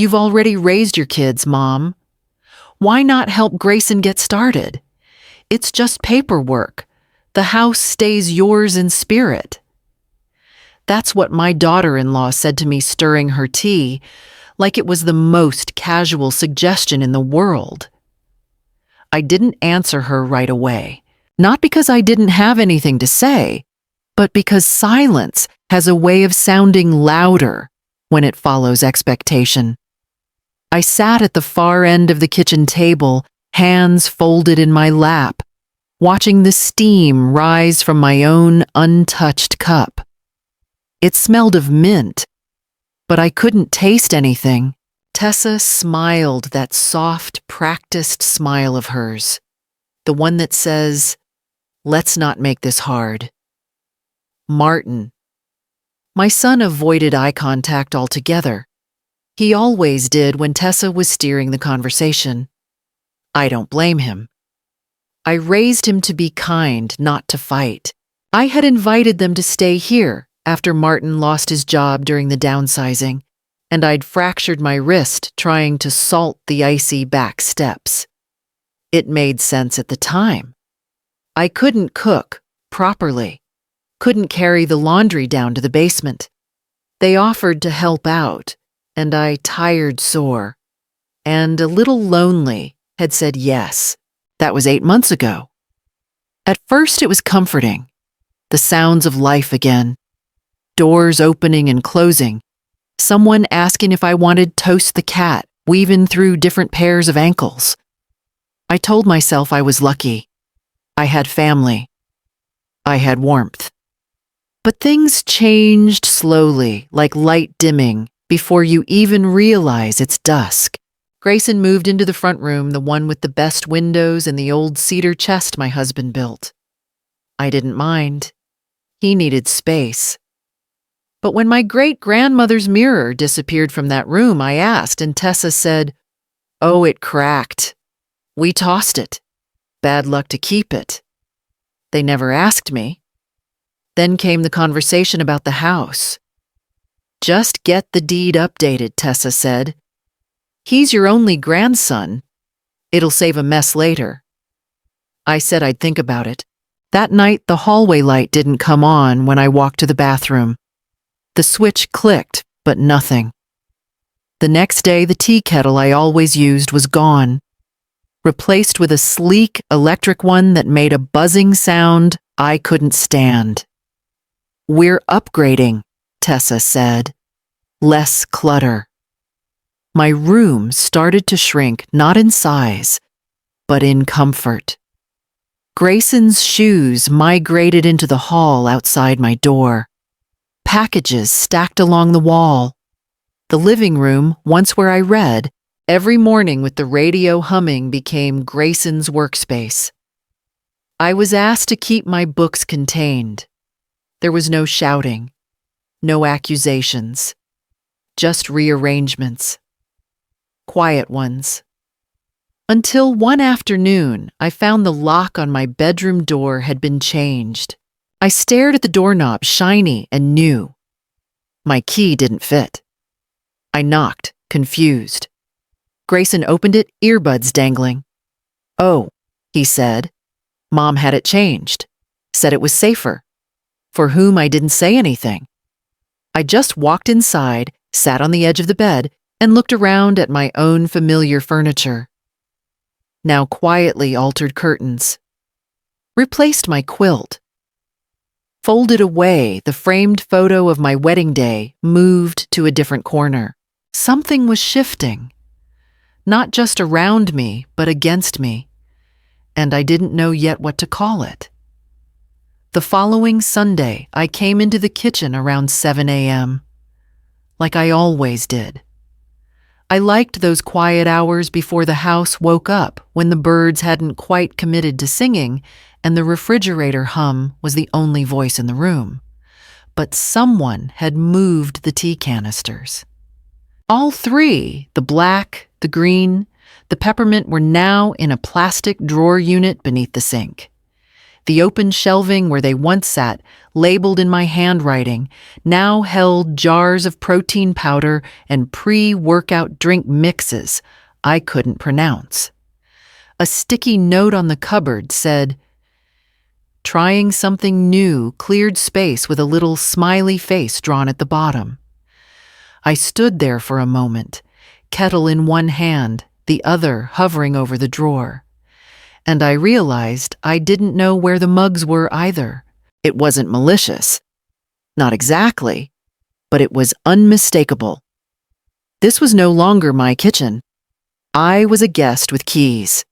You've already raised your kids, Mom. Why not help Grayson get started? It's just paperwork. The house stays yours in spirit. That's what my daughter-in-law said to me stirring her tea, like it was the most casual suggestion in the world. I didn't answer her right away, not because I didn't have anything to say, but because silence has a way of sounding louder when it follows expectation. I sat at the far end of the kitchen table, hands folded in my lap, watching the steam rise from my own untouched cup. It smelled of mint, but I couldn't taste anything. Tessa smiled that soft, practiced smile of hers, the one that says, "Let's not make this hard." Martin. My son avoided eye contact altogether. He always did when Tessa was steering the conversation. I don't blame him. I raised him to be kind, not to fight. I had invited them to stay here after Martin lost his job during the downsizing, and I'd fractured my wrist trying to salt the icy back steps. It made sense at the time. I couldn't cook properly, couldn't carry the laundry down to the basement. They offered to help out, and I, tired sore, and a little lonely, had said yes. That was 8 months ago. At first it was comforting, the sounds of life again, doors opening and closing, someone asking if I wanted Toast the cat, weaving through different pairs of ankles. I told myself I was lucky. I had family. I had warmth. But things changed slowly, like light dimming, before you even realize it's dusk. Grayson moved into the front room, the one with the best windows and the old cedar chest my husband built. I didn't mind. He needed space. But when my great-grandmother's mirror disappeared from that room, I asked, and Tessa said, "Oh, it cracked. We tossed it. Bad luck to keep it." They never asked me. Then came the conversation about the house. "Just get the deed updated," Tessa said. "He's your only grandson. It'll save a mess later." I said I'd think about it. That night, the hallway light didn't come on when I walked to the bathroom. The switch clicked, but nothing. The next day, the tea kettle I always used was gone, replaced with a sleek electric one that made a buzzing sound I couldn't stand. "We're upgrading," Tessa said. "Less clutter." My room started to shrink, not in size, but in comfort. Grayson's shoes migrated into the hall outside my door. Packages stacked along the wall. The living room, once where I read, every morning with the radio humming, became Grayson's workspace. I was asked to keep my books contained. There was no shouting, no accusations, just rearrangements. Quiet ones. Until one afternoon, I found the lock on my bedroom door had been changed. I stared at the doorknob, shiny and new. My key didn't fit. I knocked, confused. Grayson opened it, earbuds dangling. "Oh," he said. "Mom had it changed. Said it was safer." For whom I didn't say anything. I just walked inside, sat on the edge of the bed, and looked around at my own familiar furniture. Now quietly altered curtains. Replaced my quilt. Folded away, the framed photo of my wedding day moved to a different corner. Something was shifting. Not just around me, but against me. And I didn't know yet what to call it. The following Sunday, I came into the kitchen around 7 a.m., like I always did. I liked those quiet hours before the house woke up, when the birds hadn't quite committed to singing and the refrigerator hum was the only voice in the room. But someone had moved the tea canisters. All three, the black, the green, the peppermint, were now in a plastic drawer unit beneath the sink. The open shelving where they once sat, labeled in my handwriting, now held jars of protein powder and pre-workout drink mixes I couldn't pronounce. A sticky note on the cupboard said, "Trying something new," cleared space with a little smiley face drawn at the bottom. I stood there for a moment, kettle in one hand, the other hovering over the drawer. And I realized I didn't know where the mugs were either. It wasn't malicious. Not exactly, but it was unmistakable. This was no longer my kitchen. I was a guest with keys.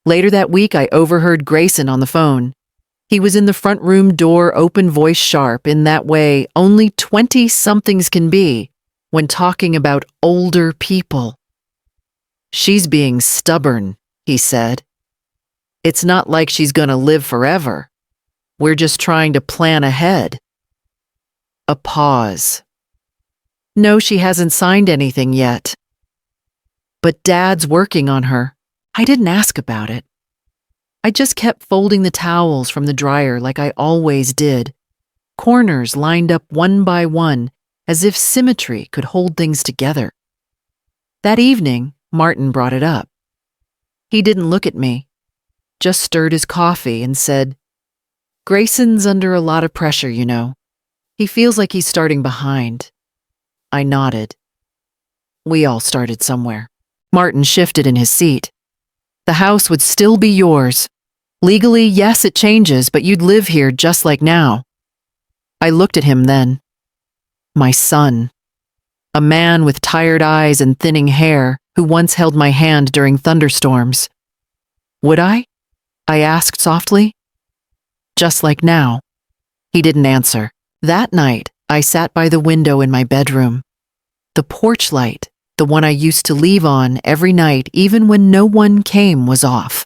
Later that week, I overheard Grayson on the phone. He was in the front room door, open voice sharp, in that way only 20-somethings can be when talking about older people. "She's being stubborn," he said. "It's not like she's gonna live forever. We're just trying to plan ahead." A pause. "No, she hasn't signed anything yet. But Dad's working on her." I didn't ask about it. I just kept folding the towels from the dryer like I always did. Corners lined up one by one, as if symmetry could hold things together. That evening, Martin brought it up. He didn't look at me, just stirred his coffee and said, "Grayson's under a lot of pressure, you know. He feels like he's starting behind." I nodded. We all started somewhere. Martin shifted in his seat. "The house would still be yours. Legally, yes, it changes, but you'd live here just like now." I looked at him then. My son. A man with tired eyes and thinning hair who once held my hand during thunderstorms. "Would I?" I asked softly. "Just like now." He didn't answer. That night, I sat by the window in my bedroom. The porch light, the one I used to leave on every night even when no one came, was off.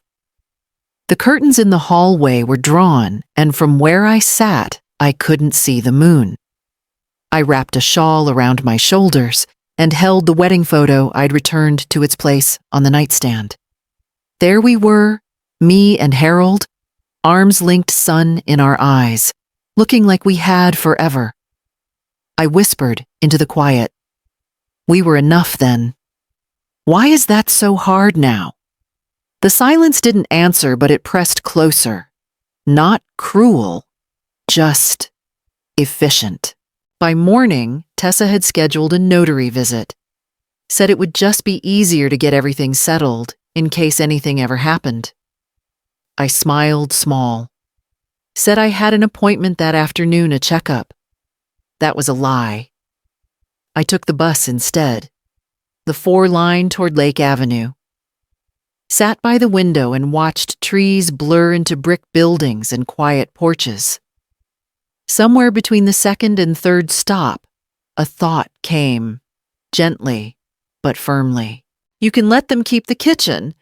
The curtains in the hallway were drawn, and from where I sat, I couldn't see the moon. I wrapped a shawl around my shoulders and held the wedding photo I'd returned to its place on the nightstand. There we were, me and Harold, arms linked, sun in our eyes, looking like we had forever. I whispered into the quiet, "We were enough then. Why is that so hard now?" The silence didn't answer, but it pressed closer. Not cruel, just efficient. By morning, Tessa had scheduled a notary visit. Said it would just be easier to get everything settled in case anything ever happened. I smiled small. Said I had an appointment that afternoon, a checkup. That was a lie. I took the bus instead, the 4-line toward Lake Avenue. Sat by the window and watched trees blur into brick buildings and quiet porches. Somewhere between the second and third stop, a thought came, gently but firmly. "You can let them keep the kitchen,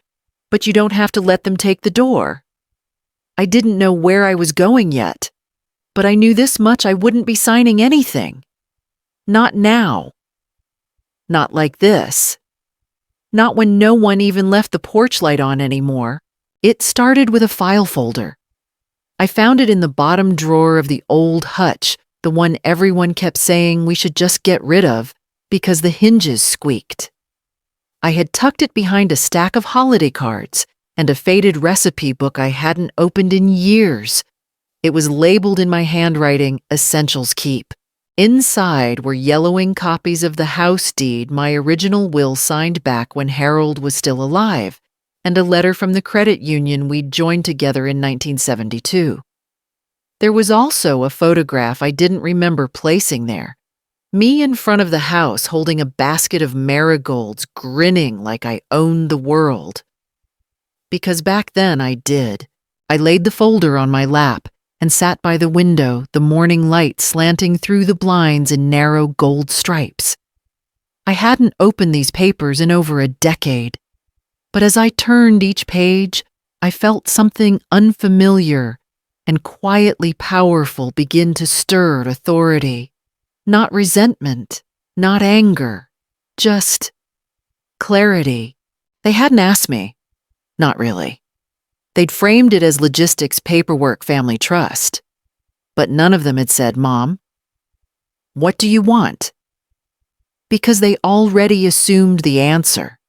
but you don't have to let them take the door." I didn't know where I was going yet, but I knew this much: I wouldn't be signing anything. Not now. Not like this. Not when no one even left the porch light on anymore. It started with a file folder. I found it in the bottom drawer of the old hutch, the one everyone kept saying we should just get rid of because the hinges squeaked. I had tucked it behind a stack of holiday cards and a faded recipe book I hadn't opened in years. It was labeled in my handwriting, "Essentials Keep." Inside were yellowing copies of the house deed my original will signed back when Harold was still alive, and a letter from the credit union we'd joined together in 1972. There was also a photograph I didn't remember placing there. Me in front of the house holding a basket of marigolds, grinning like I owned the world. Because back then I did. I laid the folder on my lap and sat by the window, the morning light slanting through the blinds in narrow gold stripes. I hadn't opened these papers in over a decade, but as I turned each page, I felt something unfamiliar and quietly powerful begin to stir at authority. Not resentment, not anger, just clarity. They hadn't asked me. Not really. They'd framed it as logistics, paperwork, family trust. But none of them had said, "Mom, what do you want?" Because they already assumed the answer.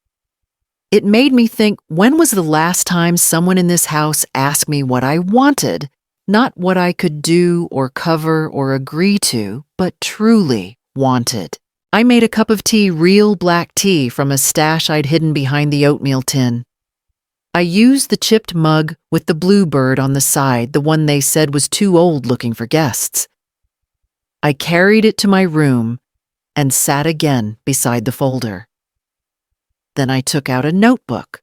It made me think, when was the last time someone in this house asked me what I wanted, not what I could do or cover or agree to, but truly wanted? I made a cup of tea, real black tea, from a stash I'd hidden behind the oatmeal tin. I used the chipped mug with the blue bird on the side, the one they said was too old looking for guests. I carried it to my room and sat again beside the folder. Then I took out a notebook.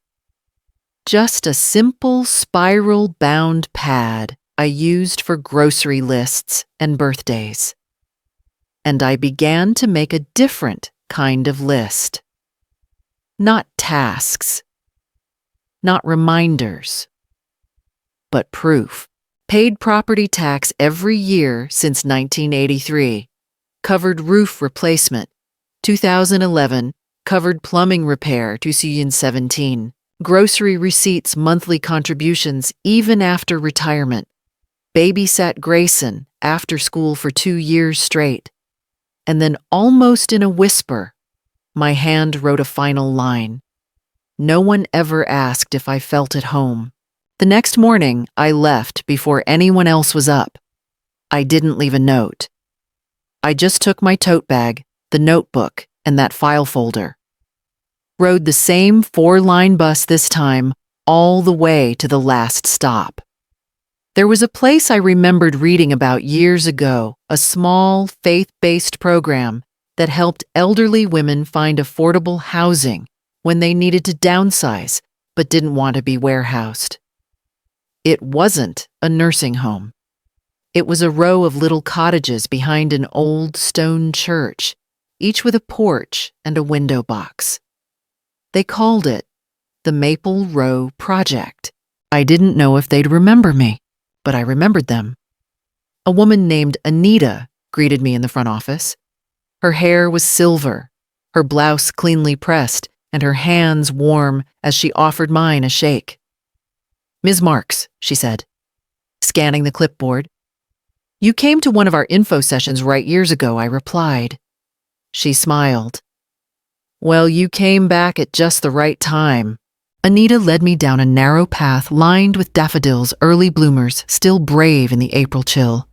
Just a simple spiral-bound pad I used for grocery lists and birthdays. And I began to make a different kind of list. Not tasks, not reminders, but proof. Paid property tax every year since 1983. Covered roof replacement. 2011, covered plumbing repair, 2017. Grocery receipts, monthly contributions, even after retirement. Babysat Grayson after school for 2 years straight. And then, almost in a whisper, my hand wrote a final line. No one ever asked if I felt at home. The next morning, I left before anyone else was up. I didn't leave a note. I just took my tote bag, the notebook, and that file folder. Rode the same 4-line bus this time, all the way to the last stop. There was a place I remembered reading about years ago, a small, faith-based program that helped elderly women find affordable housing when they needed to downsize but didn't want to be warehoused. It wasn't a nursing home. It was a row of little cottages behind an old stone church, each with a porch and a window box. They called it the Maple Row Project. I didn't know if they'd remember me, but I remembered them. A woman named Anita greeted me in the front office. Her hair was silver, her blouse cleanly pressed, and her hands warm as she offered mine a shake. "Ms. Marks," she said, scanning the clipboard. "You came to one of our info sessions right years ago," I replied. She smiled. "Well, you came back at just the right time." Anita led me down a narrow path lined with daffodils, early bloomers, still brave in the April chill.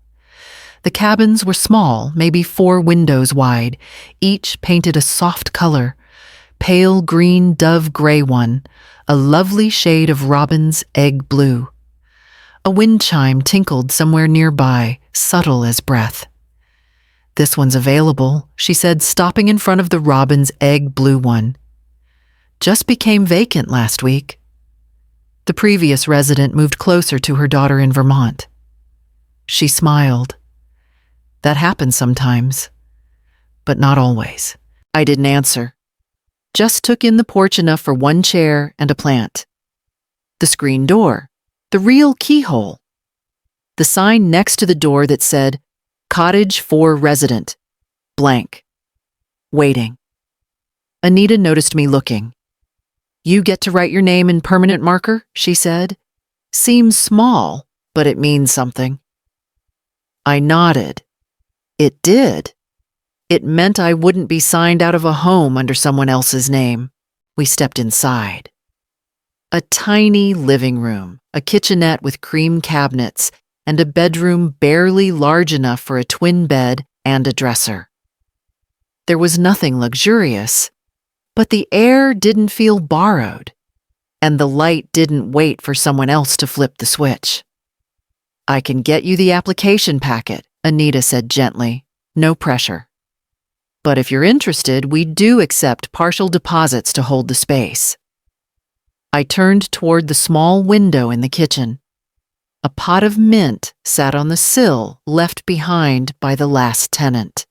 The cabins were small, maybe 4 windows wide, each painted a soft color, pale green dove gray one, a lovely shade of robin's egg blue. A wind chime tinkled somewhere nearby, subtle as breath. "This one's available," she said, stopping in front of the robin's egg blue one. "Just became vacant last week." The previous resident moved closer to her daughter in Vermont. She smiled. "That happens sometimes, but not always." I didn't answer. Just took in the porch enough for 1 chair and a plant. The screen door, the real keyhole. The sign next to the door that said, "Cottage for resident, blank, waiting." Anita noticed me looking. "You get to write your name in permanent marker," she said. "Seems small, but it means something." I nodded. It did. It meant I wouldn't be signed out of a home under someone else's name. We stepped inside. A tiny living room, a kitchenette with cream cabinets, and a bedroom barely large enough for a twin bed and a dresser. There was nothing luxurious, but the air didn't feel borrowed, and the light didn't wait for someone else to flip the switch. "I can get you the application packet," Anita said gently. "No pressure. But if you're interested, we do accept partial deposits to hold the space." I turned toward the small window in the kitchen. A pot of mint sat on the sill left behind by the last tenant.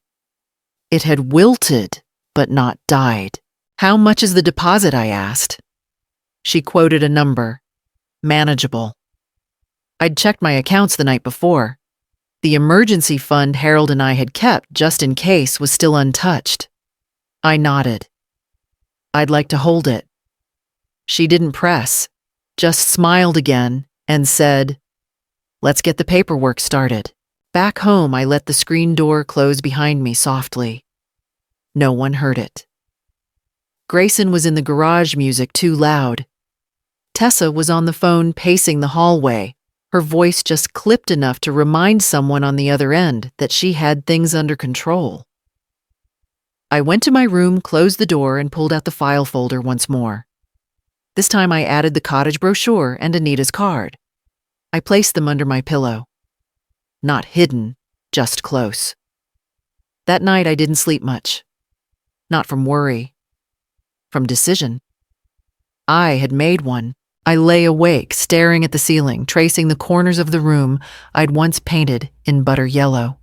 It had wilted, but not died. "How much is the deposit?" I asked. She quoted a number. Manageable. I'd checked my accounts the night before. The emergency fund Harold and I had kept just in case was still untouched. I nodded. "I'd like to hold it." She didn't press, just smiled again and said, "Let's get the paperwork started." Back home, I let the screen door close behind me softly. No one heard it. Grayson was in the garage, music too loud. Tessa was on the phone pacing the hallway, her voice just clipped enough to remind someone on the other end that she had things under control. I went to my room, closed the door, and pulled out the file folder once more. This time I added the cottage brochure and Anita's card. I placed them under my pillow. Not hidden, just close. That night I didn't sleep much. Not from worry, from decision. I had made one. I lay awake, staring at the ceiling, tracing the corners of the room I'd once painted in butter yellow.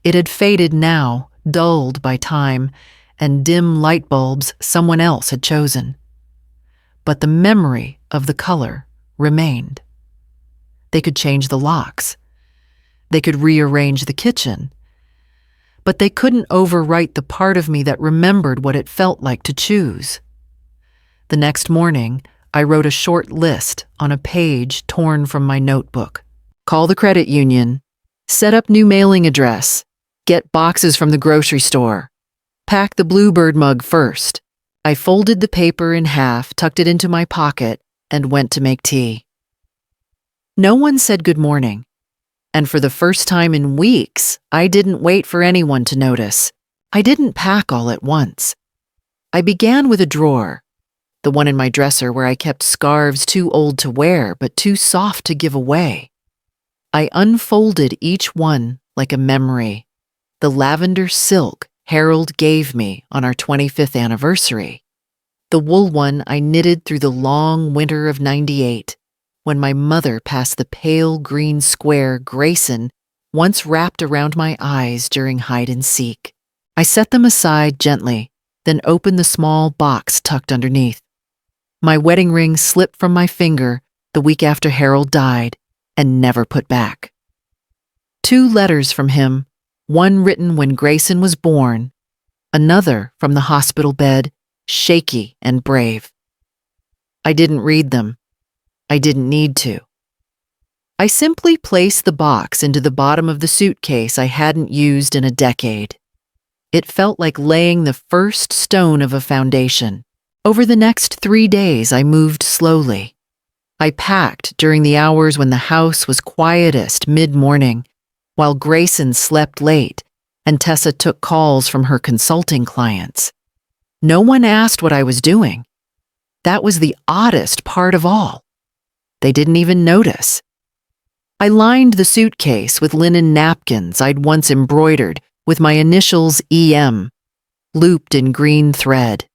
It had faded now, dulled by time, and dim light bulbs someone else had chosen. But the memory of the color remained. They could change the locks. They could rearrange the kitchen. But they couldn't overwrite the part of me that remembered what it felt like to choose. The next morning, I wrote a short list on a page torn from my notebook. Call the credit union. Set up new mailing address. Get boxes from the grocery store. Pack the Bluebird mug first. I folded the paper in half, tucked it into my pocket, and went to make tea. No one said good morning. And for the first time in weeks, I didn't wait for anyone to notice. I didn't pack all at once. I began with a drawer, the one in my dresser where I kept scarves too old to wear but too soft to give away. I unfolded each one like a memory, the lavender silk Harold gave me on our 25th anniversary, the wool one I knitted through the long winter of '98, when my mother passed the pale green square Grayson once wrapped around my eyes during hide and seek. I set them aside gently, then opened the small box tucked underneath. My wedding ring slipped from my finger the week after Harold died and never put back. 2 letters from him, one written when Grayson was born, another from the hospital bed, shaky and brave. I didn't read them. I didn't need to. I simply placed the box into the bottom of the suitcase I hadn't used in a decade. It felt like laying the first stone of a foundation. Over the next 3 days, I moved slowly. I packed during the hours when the house was quietest mid-morning, while Grayson slept late and Tessa took calls from her consulting clients. No one asked what I was doing. That was the oddest part of all. They didn't even notice. I lined the suitcase with linen napkins I'd once embroidered with my initials EM, looped in green thread.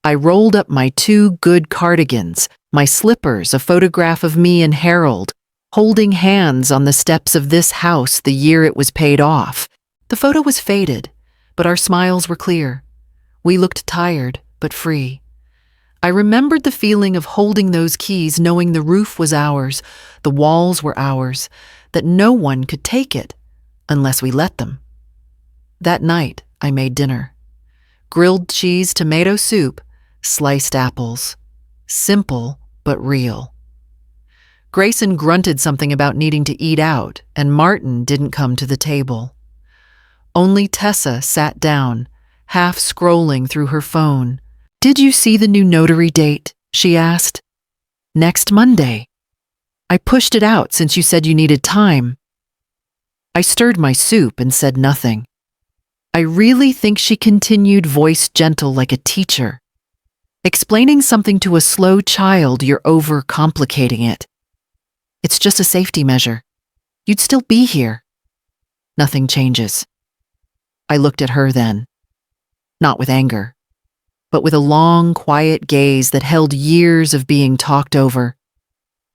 I rolled up my 2 good cardigans, my slippers, a photograph of me and Harold, holding hands on the steps of this house the year it was paid off. The photo was faded, but our smiles were clear. We looked tired, but free. I remembered the feeling of holding those keys, knowing the roof was ours, the walls were ours, that no one could take it unless we let them. That night, I made dinner. Grilled cheese, tomato soup, sliced apples. Simple, but real. Grayson grunted something about needing to eat out, and Martin didn't come to the table. Only Tessa sat down, half scrolling through her phone. "Did you see the new notary date?" she asked. "Next Monday. I pushed it out since you said you needed time." I stirred my soup and said nothing. I really think she continued, voice gentle like a teacher. "Explaining something to a slow child, you're overcomplicating it. It's just a safety measure. You'd still be here. Nothing changes." I looked at her then, not with anger, but with a long, quiet gaze that held years of being talked over,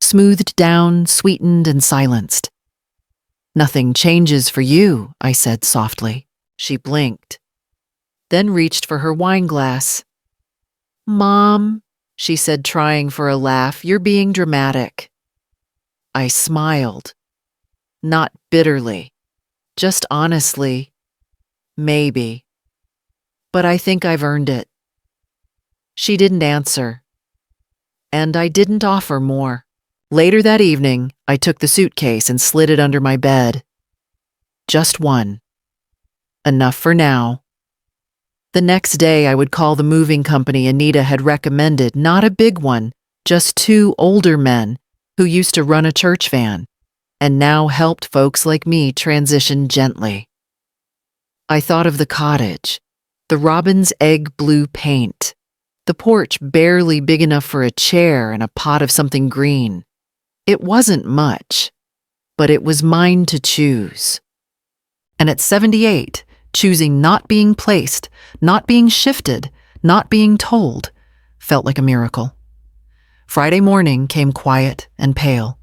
smoothed down, sweetened, and silenced. "Nothing changes for you," I said softly. She blinked, then reached for her wine glass. "Mom," she said, trying for a laugh, "you're being dramatic." I smiled, not bitterly, just honestly. "Maybe. But I think I've earned it." She didn't answer, and I didn't offer more. Later that evening, I took the suitcase and slid it under my bed. Just one. Enough for now. The next day, I would call the moving company Anita had recommended, not a big one, just two older men who used to run a church van and now helped folks like me transition gently. I thought of the cottage, the robin's egg blue paint, the porch barely big enough for a chair and a pot of something green. It wasn't much, but it was mine to choose. And at 78, choosing not being placed, not being shifted, not being told, felt like a miracle. Friday morning came quiet and pale.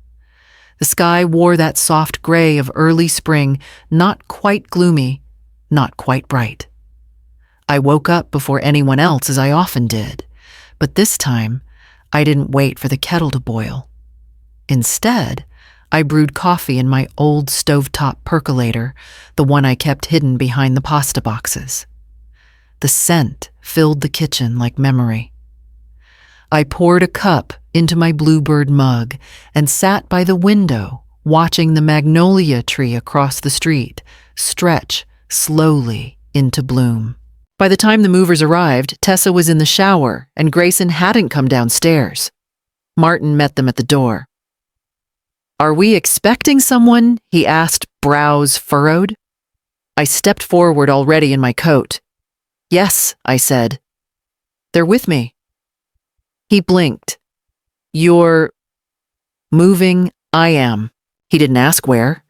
The sky wore that soft gray of early spring, not quite gloomy, not quite bright. I woke up before anyone else, as I often did, but this time I didn't wait for the kettle to boil. Instead, I brewed coffee in my old stovetop percolator, the one I kept hidden behind the pasta boxes. The scent filled the kitchen like memory. I poured a cup into my bluebird mug and sat by the window, watching the magnolia tree across the street stretch slowly into bloom. By the time the movers arrived, Tessa was in the shower and Grayson hadn't come downstairs. Martin met them at the door. "Are we expecting someone?" he asked, brows furrowed. I stepped forward already in my coat. "Yes," I said. "They're with me." He blinked. "You're moving?" "I am." He didn't ask where.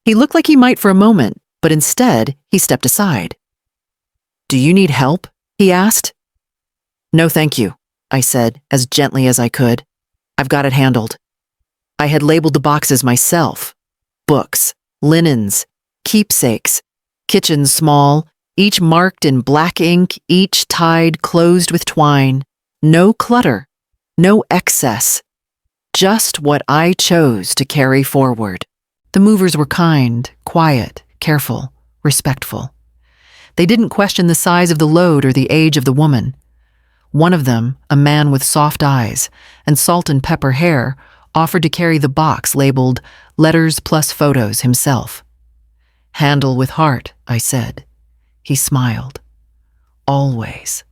He looked like he might for a moment, but instead he stepped aside. "Do you need help?" he asked. "No, thank you," I said as gently as I could. "I've got it handled." I had labeled the boxes myself. Books, linens, keepsakes, kitchen small, each marked in black ink, each tied closed with twine. No clutter, no excess, just what I chose to carry forward. The movers were kind, quiet, careful, respectful. They didn't question the size of the load or the age of the woman. One of them, a man with soft eyes and salt and pepper hair, offered to carry the box labeled "Letters plus Photos" himself. "Handle with heart," I said. He smiled. Always.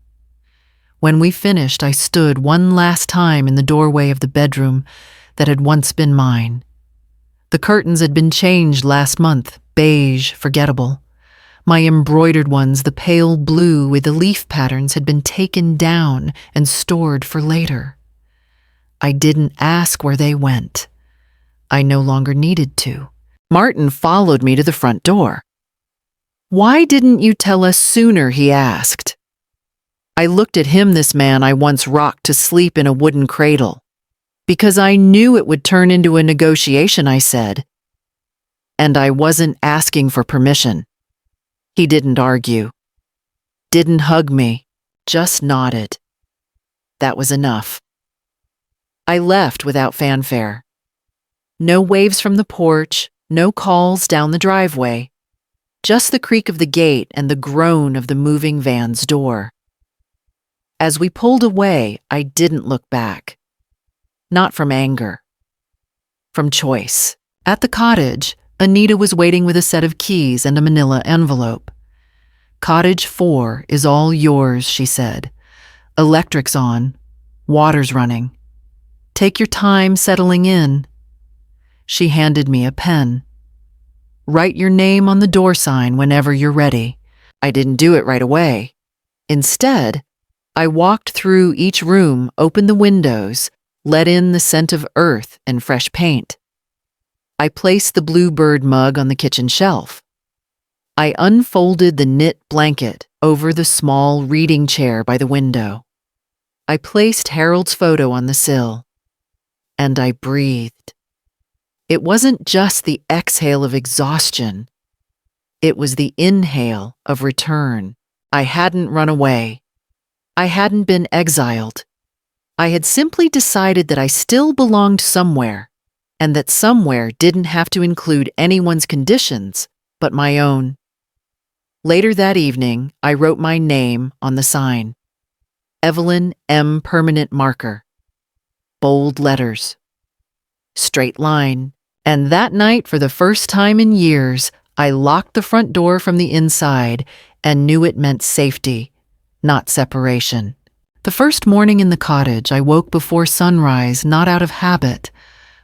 When we finished, I stood one last time in the doorway of the bedroom that had once been mine. The curtains had been changed last month, beige, forgettable. My embroidered ones, the pale blue with the leaf patterns, had been taken down and stored for later. I didn't ask where they went. I no longer needed to. Martin followed me to the front door. "Why didn't you tell us sooner?" he asked. I looked at him, this man I once rocked to sleep in a wooden cradle. "Because I knew it would turn into a negotiation," I said. And I wasn't asking for permission. He didn't argue. Didn't hug me, just nodded. That was enough. I left without fanfare. No waves from the porch, no calls down the driveway. Just the creak of the gate and the groan of the moving van's door. As we pulled away, I didn't look back. Not from anger. From choice. At the cottage, Anita was waiting with a set of keys and a manila envelope. "Cottage 4 is all yours," she said. "Electric's on. Water's running. Take your time settling in." She handed me a pen. "Write your name on the door sign whenever you're ready." I didn't do it right away. Instead, I walked through each room, opened the windows, let in the scent of earth and fresh paint. I placed the bluebird mug on the kitchen shelf. I unfolded the knit blanket over the small reading chair by the window. I placed Harold's photo on the sill. And I breathed. It wasn't just the exhale of exhaustion. It was the inhale of return. I hadn't run away. I hadn't been exiled. I had simply decided that I still belonged somewhere, and that somewhere didn't have to include anyone's conditions but my own. Later that evening, I wrote my name on the sign. Evelyn M. Permanent Marker. Bold letters. straight line. And that night, for the first time in years, I locked the front door from the inside and knew it meant safety, not separation. The first morning in the cottage, I woke before sunrise, not out of habit,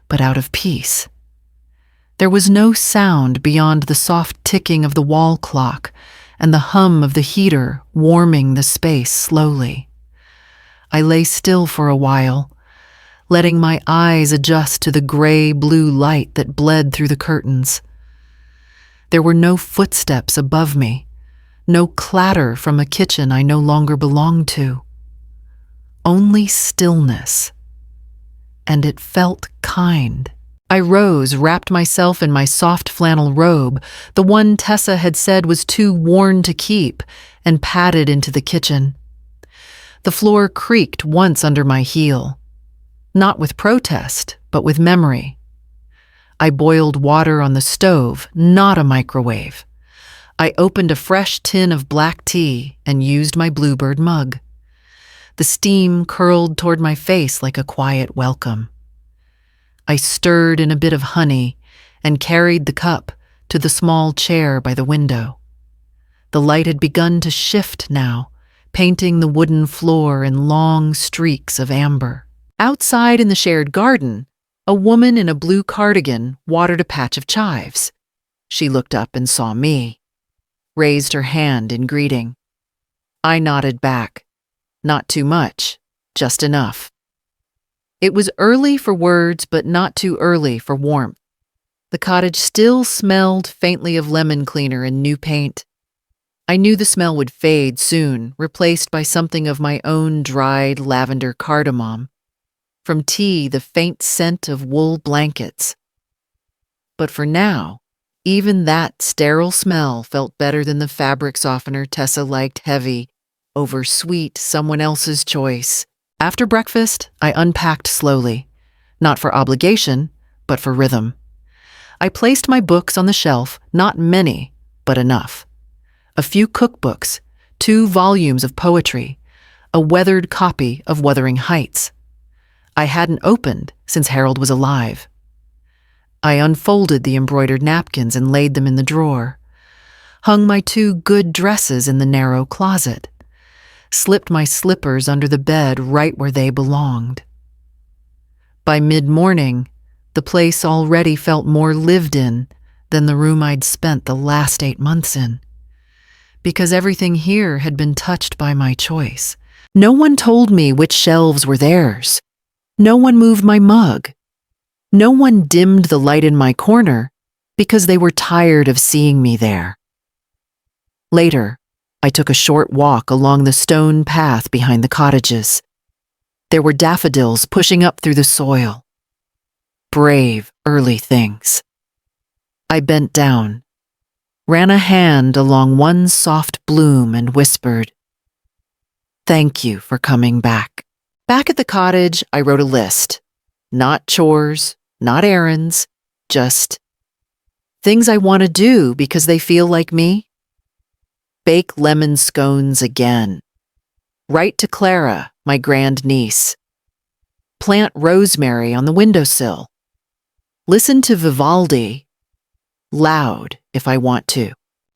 but out of peace. There was no sound beyond the soft ticking of the wall clock and the hum of the heater warming the space slowly. I lay still for a while, letting my eyes adjust to the gray-blue light that bled through the curtains. There were no footsteps above me, no clatter from a kitchen I no longer belonged to. Only stillness. And it felt kind. I rose, wrapped myself in my soft flannel robe, the one Tessa had said was too worn to keep, and padded into the kitchen. The floor creaked once under my heel. Not with protest, but with memory. I boiled water on the stove, not a microwave. I opened a fresh tin of black tea and used my bluebird mug. The steam curled toward my face like a quiet welcome. I stirred in a bit of honey and carried the cup to the small chair by the window. The light had begun to shift now, painting the wooden floor in long streaks of amber. Outside in the shared garden, a woman in a blue cardigan watered a patch of chives. She looked up and saw me, raised her hand in greeting. I nodded back. Not too much, just enough. It was early for words, but not too early for warmth. The cottage still smelled faintly of lemon cleaner and new paint. I knew the smell would fade soon, replaced by something of my own dried lavender cardamom. From tea, the faint scent of wool blankets. But for now, even that sterile smell felt better than the fabric softener Tessa liked heavy, over sweet someone else's choice. After breakfast, I unpacked slowly, not for obligation, but for rhythm. I placed my books on the shelf, not many, but enough. A few cookbooks, 2 volumes of poetry, a weathered copy of Wuthering Heights. I hadn't opened since Harold was alive. I unfolded the embroidered napkins and laid them in the drawer, hung my 2 good dresses in the narrow closet, slipped my slippers under the bed right where they belonged. By mid-morning, the place already felt more lived in than the room I'd spent the last 8 months in, because everything here had been touched by my choice. No one told me which shelves were theirs. No one moved my mug. No one dimmed the light in my corner because they were tired of seeing me there. Later, I took a short walk along the stone path behind the cottages. There were daffodils pushing up through the soil. Brave, early things. I bent down, ran a hand along one soft bloom and whispered, "Thank you for coming back." Back at the cottage, I wrote a list. Not chores, not errands, just things I want to do because they feel like me. Bake lemon scones again. Write to Clara, my grandniece. Plant rosemary on the windowsill. Listen to Vivaldi, loud if I want to.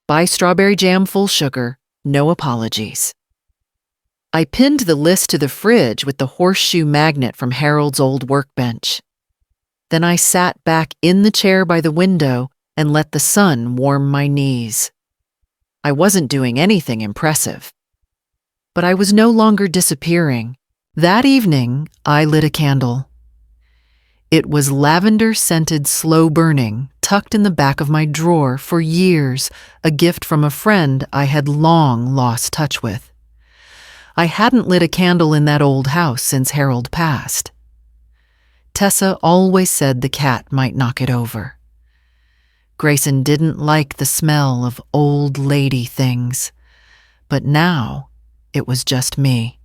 Buy strawberry jam full sugar, no apologies. I pinned the list to the fridge with the horseshoe magnet from Harold's old workbench. Then I sat back in the chair by the window and let the sun warm my knees. I wasn't doing anything impressive. But I was no longer disappearing. That evening, I lit a candle. It was lavender-scented slow burning, tucked in the back of my drawer for years, a gift from a friend I had long lost touch with. I hadn't lit a candle in that old house since Harold passed. Tessa always said the cat might knock it over. Grayson didn't like the smell of old lady things, but now it was just me,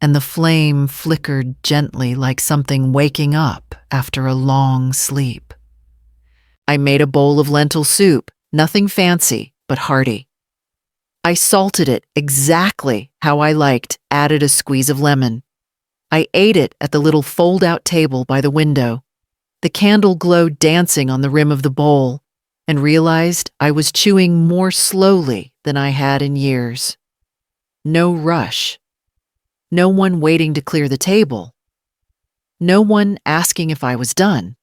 and the flame flickered gently like something waking up after a long sleep. I made a bowl of lentil soup, nothing fancy, but hearty. I salted it exactly how I liked, added a squeeze of lemon. I ate it at the little fold-out table by the window, The candle glowed dancing on the rim of the bowl, and realized I was chewing more slowly than I had in years. No rush. No one waiting to clear the table. No one asking if I was done.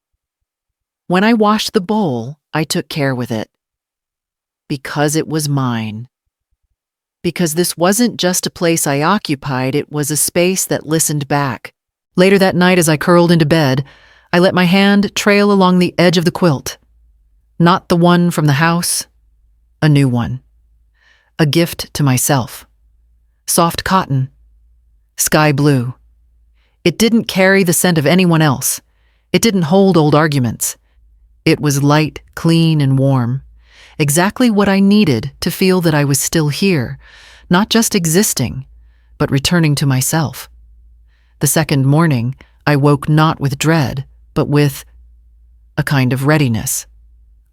When I washed the bowl, I took care with it. Because it was mine. Because this wasn't just a place I occupied, it was a space that listened back. Later that night, as I curled into bed, I let my hand trail along the edge of the quilt. Not the one from the house, a new one. A gift to myself. Soft cotton. Sky blue. It didn't carry the scent of anyone else. It didn't hold old arguments. It was light, clean, and warm. Exactly what I needed to feel that I was still here, not just existing, but returning to myself. The second morning, I woke not with dread, but with a kind of readiness.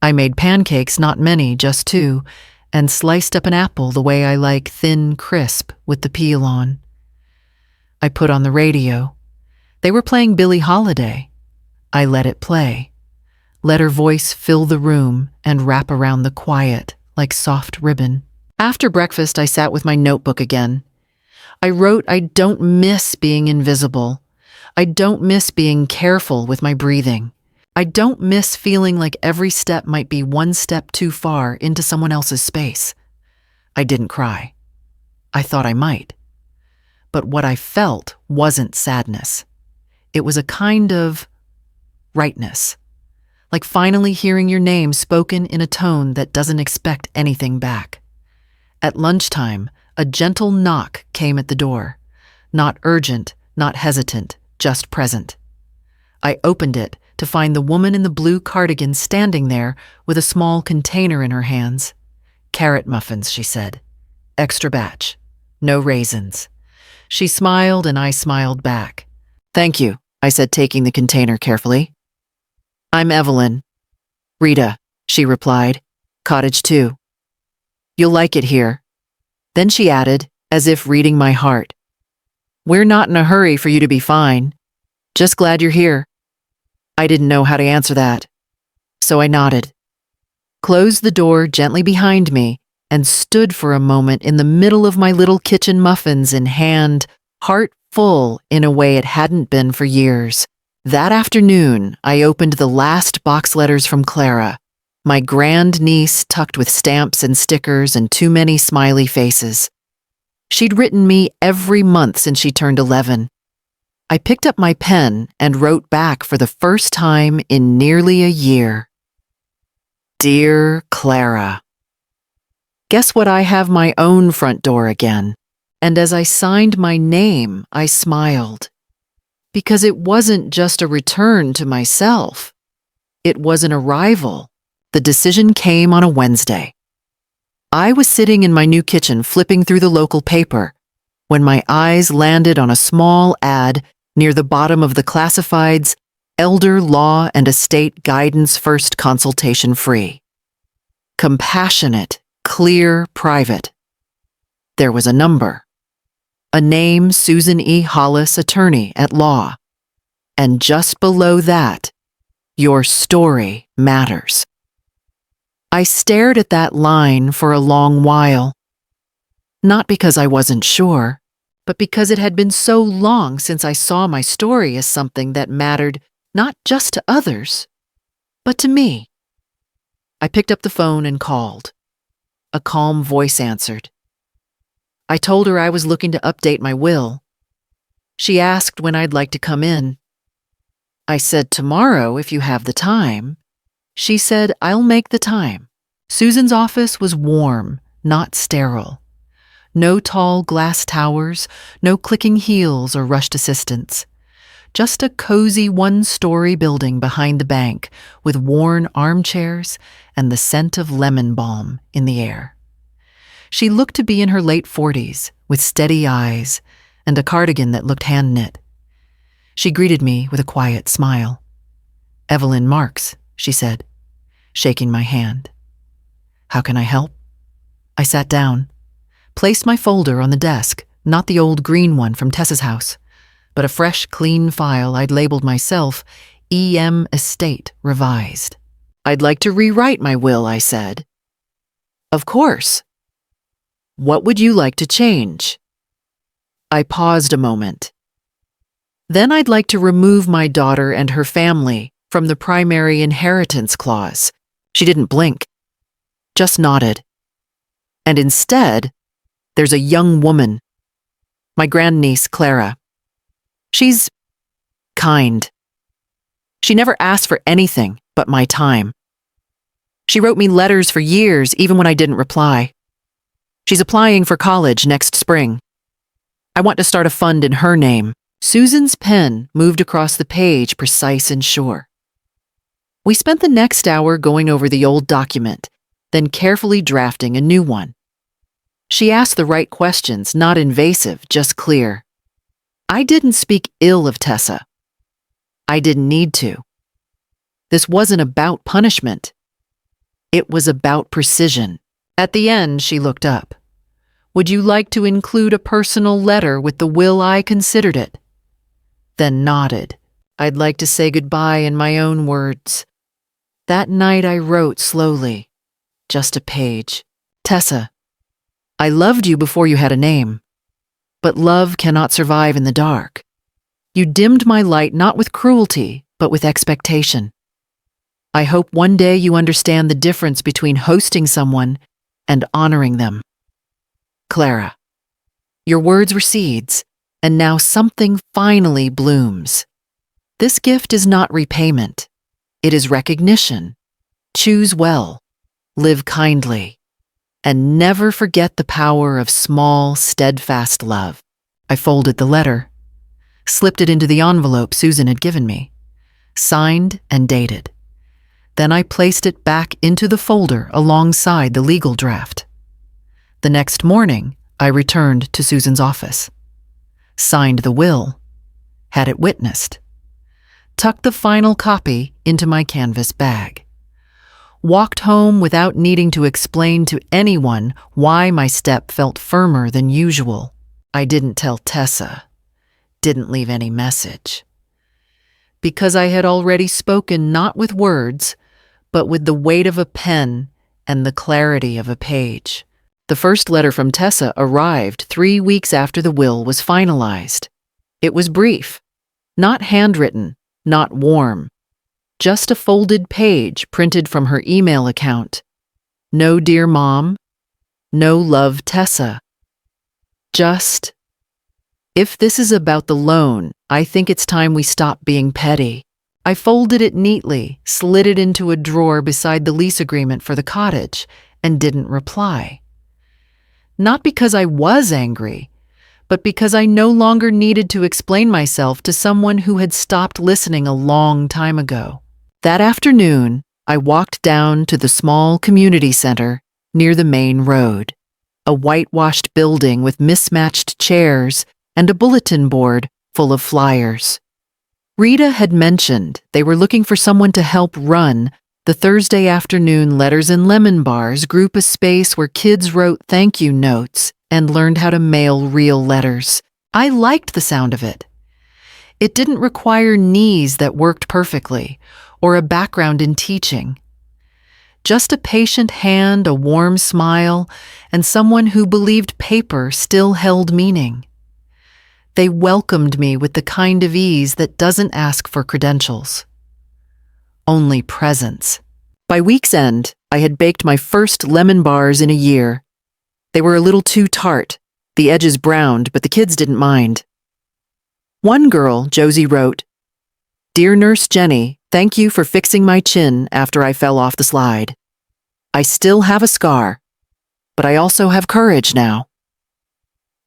I made pancakes, not many, just 2, and sliced up an apple the way I like, thin, crisp, with the peel on. I put on the radio. They were playing Billie Holiday. I let it play. Let her voice fill the room and wrap around the quiet like soft ribbon. After breakfast, I sat with my notebook again. I wrote, I don't miss being invisible. I don't miss being careful with my breathing. I don't miss feeling like every step might be one step too far into someone else's space. I didn't cry. I thought I might. But what I felt wasn't sadness. It was a kind of rightness. Like finally hearing your name spoken in a tone that doesn't expect anything back. At lunchtime, a gentle knock came at the door. Not urgent, not hesitant, just present. I opened it to find the woman in the blue cardigan standing there with a small container in her hands. Carrot muffins, she said. Extra batch. No raisins. She smiled and I smiled back. Thank you, I said, taking the container carefully. I'm Evelyn. Rita, she replied. Cottage 2. You'll like it here. Then she added, as if reading my heart. We're not in a hurry for you to be fine. Just glad you're here. I didn't know how to answer that. So I nodded, closed the door gently behind me, and stood for a moment in the middle of my little kitchen muffins in hand, heart full in a way it hadn't been for years. That afternoon, I opened the last box letters from Clara, my grand niece tucked with stamps and stickers and too many smiley faces. She'd written me every month since she turned 11. I picked up my pen and wrote back for the first time in nearly a year. Dear Clara. Guess what? I have my own front door again. And as I signed my name, I smiled. Because it wasn't just a return to myself. It was an arrival. The decision came on a Wednesday. I was sitting in my new kitchen flipping through the local paper when my eyes landed on a small ad near the bottom of the classifieds Elder Law and Estate Guidance First Consultation Free. Compassionate, clear, private. There was a number. A name, Susan E. Hollis, attorney at law. And just below that, your story matters. I stared at that line for a long while. Not because I wasn't sure, but because it had been so long since I saw my story as something that mattered not just to others, but to me. I picked up the phone and called. A calm voice answered. I told her I was looking to update my will. She asked when I'd like to come in. I said tomorrow if you have the time. She said I'll make the time. Susan's office was warm, not sterile. No tall glass towers, no clicking heels or rushed assistants. Just a cozy one-story building behind the bank with worn armchairs and the scent of lemon balm in the air. She looked to be in her late 40s, with steady eyes and a cardigan that looked hand-knit. She greeted me with a quiet smile. Evelyn Marks, she said, shaking my hand. How can I help? I sat down, placed my folder on the desk, not the old green one from Tessa's house, but a fresh, clean file I'd labeled myself, E.M. estate revised. I'd like to rewrite my will, I said. Of course. What would you like to change? I paused a moment. Then I'd like to remove my daughter and her family from the primary inheritance clause. She didn't blink, just nodded. And instead, there's a young woman, my grandniece, Clara. She's kind. She never asked for anything but my time. She wrote me letters for years, even when I didn't reply. She's applying for college next spring. I want to start a fund in her name. Susan's pen moved across the page, precise and sure. We spent the next hour going over the old document, then carefully drafting a new one. She asked the right questions, not invasive, just clear. I didn't speak ill of Tessa. I didn't need to. This wasn't about punishment. It was about precision. At the end, she looked up. Would you like to include a personal letter with the will I considered it? Then nodded. I'd like to say goodbye in my own words. That night I wrote slowly, just a page. Tessa, I loved you before you had a name, but love cannot survive in the dark. You dimmed my light not with cruelty, but with expectation. I hope one day you understand the difference between hosting someone and honoring them. Clara, your words were seeds, and now something finally blooms. This gift is not repayment. It is recognition. Choose well, live kindly, and never forget the power of small, steadfast love. I folded the letter, slipped it into the envelope Susan had given me, signed and dated. Then I placed it back into the folder alongside the legal draft. The next morning, I returned to Susan's office, signed the will, had it witnessed, tucked the final copy into my canvas bag, walked home without needing to explain to anyone why my step felt firmer than usual. I didn't tell Tessa, didn't leave any message, because I had already spoken not with words, but with the weight of a pen and the clarity of a page. The first letter from Tessa arrived 3 weeks after the will was finalized. It was brief, not handwritten, not warm, just a folded page printed from her email account. No dear mom, no love Tessa. Just, if this is about the loan, I think it's time we stop being petty. I folded it neatly, slid it into a drawer beside the lease agreement for the cottage, and didn't reply. Not because I was angry, but because I no longer needed to explain myself to someone who had stopped listening a long time ago. That afternoon, I walked down to the small community center near the main road, a whitewashed building with mismatched chairs and a bulletin board full of flyers. Rita had mentioned they were looking for someone to help run the Thursday afternoon Letters and Lemon Bars group, a space where kids wrote thank you notes and learned how to mail real letters. I liked the sound of it. It didn't require knees that worked perfectly or a background in teaching. Just a patient hand, a warm smile, and someone who believed paper still held meaning. They welcomed me with the kind of ease that doesn't ask for credentials. Only presence. By week's end, I had baked my first lemon bars in a year. They were a little too tart, the edges browned, but the kids didn't mind. One girl, Josie, wrote, "Dear Nurse Jenny, thank you for fixing my chin after I fell off the slide. I still have a scar, but I also have courage now."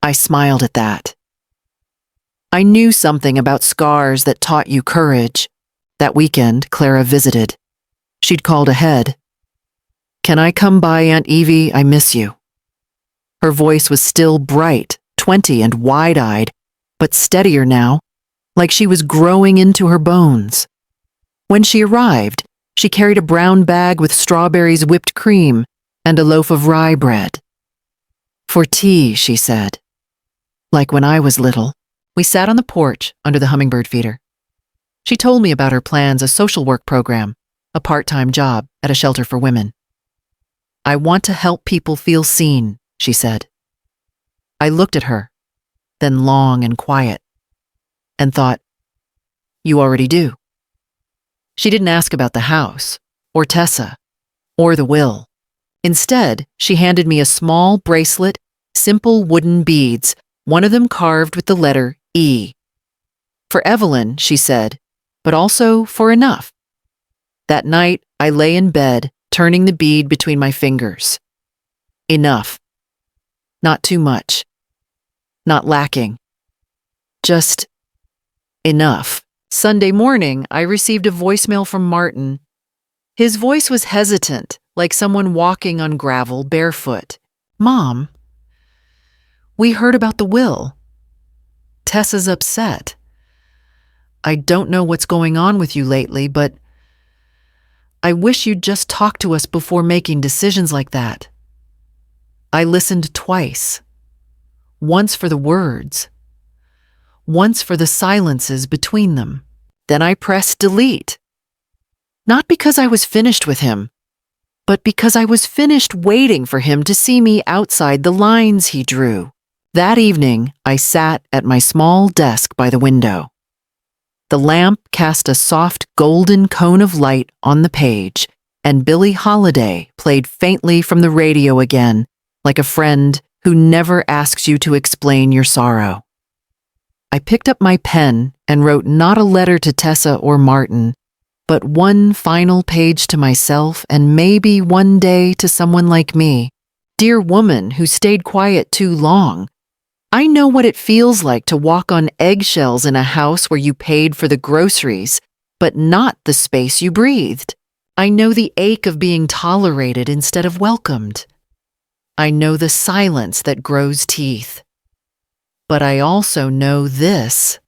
I smiled at that. I knew something about scars that taught you courage. That weekend, Clara visited. She'd called ahead. "Can I come by, Aunt Evie? I miss you." Her voice was still bright, 20 and wide-eyed, but steadier now, like she was growing into her bones. When she arrived, she carried a brown bag with strawberries, whipped cream, and a loaf of rye bread. "For tea," she said. Like when I was little. We sat on the porch under the hummingbird feeder. She told me about her plans, a social work program, a part-time job at a shelter for women. I want to help people feel seen, she said. I looked at her, then long and quiet, and thought, you already do. She didn't ask about the house, or Tessa, or the will. Instead, she handed me a small bracelet, simple wooden beads, one of them carved with the letter E. For Evelyn, she said, but also for enough. That night, I lay in bed, turning the bead between my fingers. Enough. Not too much. Not lacking. Just enough. Sunday morning, I received a voicemail from Martin. His voice was hesitant, like someone walking on gravel barefoot. Mom, we heard about the will. Tessa's upset. I don't know what's going on with you lately, but I wish you'd just talk to us before making decisions like that. I listened twice. Once for the words. Once for the silences between them. Then I pressed delete. Not because I was finished with him, but because I was finished waiting for him to see me outside the lines he drew. That evening, I sat at my small desk by the window. The lamp cast a soft golden cone of light on the page, and Billie Holiday played faintly from the radio again, like a friend who never asks you to explain your sorrow. I picked up my pen and wrote not a letter to Tessa or Martin, but one final page to myself and maybe one day to someone like me. Dear woman who stayed quiet too long, I know what it feels like to walk on eggshells in a house where you paid for the groceries, but not the space you breathed. I know the ache of being tolerated instead of welcomed. I know the silence that grows teeth. But I also know this.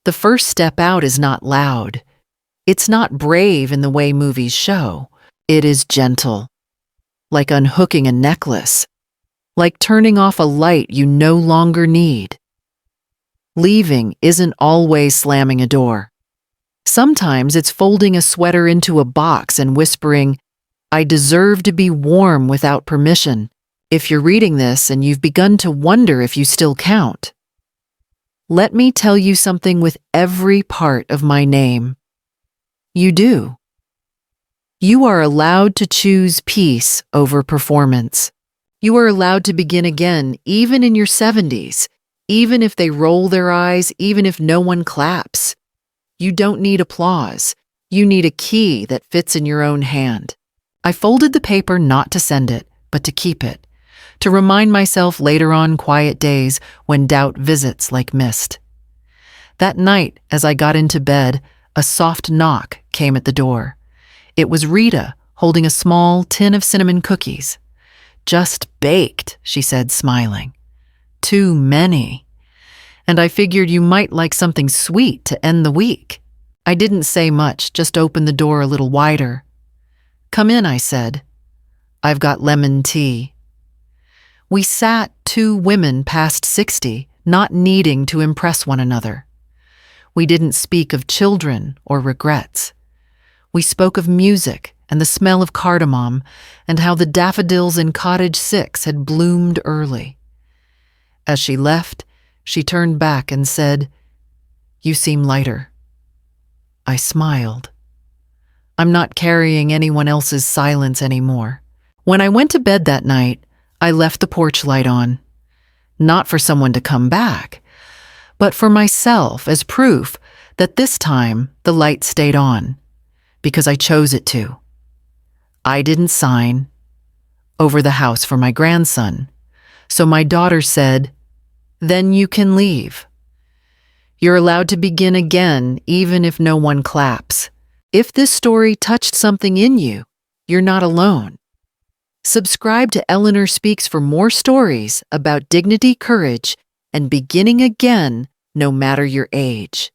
The first step out is not loud. It's not brave in the way movies show. It is gentle, like unhooking a necklace, like turning off a light you no longer need. Leaving isn't always slamming a door. Sometimes it's folding a sweater into a box and whispering, I deserve to be warm without permission. If you're reading this and you've begun to wonder if you still count, let me tell you something with every part of my name. You do. You are allowed to choose peace over performance. You are allowed to begin again, even in your 70s, even if they roll their eyes, even if no one claps. You don't need applause. You need a key that fits in your own hand. I folded the paper not to send it, but to keep it, to remind myself later on quiet days when doubt visits like mist. That night, as I got into bed, a soft knock came at the door. It was Rita, holding a small tin of cinnamon cookies. Just baked, she said, smiling. Too many. And I figured you might like something sweet to end the week. I didn't say much, just opened the door a little wider. Come in, I said. I've got lemon tea. We sat, two women past 60, not needing to impress one another. We didn't speak of children or regrets. We spoke of music and the smell of cardamom and how the daffodils in Cottage 6 had bloomed early. As she left, she turned back and said, You seem lighter. I smiled. I'm not carrying anyone else's silence anymore. When I went to bed that night, I left the porch light on. Not for someone to come back, but for myself as proof that this time the light stayed on, because I chose it to. I didn't sign over the house for my grandson, so my daughter said, Then you can leave. You're allowed to begin again even if no one claps. If this story touched something in you, you're not alone. Subscribe to Eleanor Speaks for more stories about dignity, courage, and beginning again no matter your age.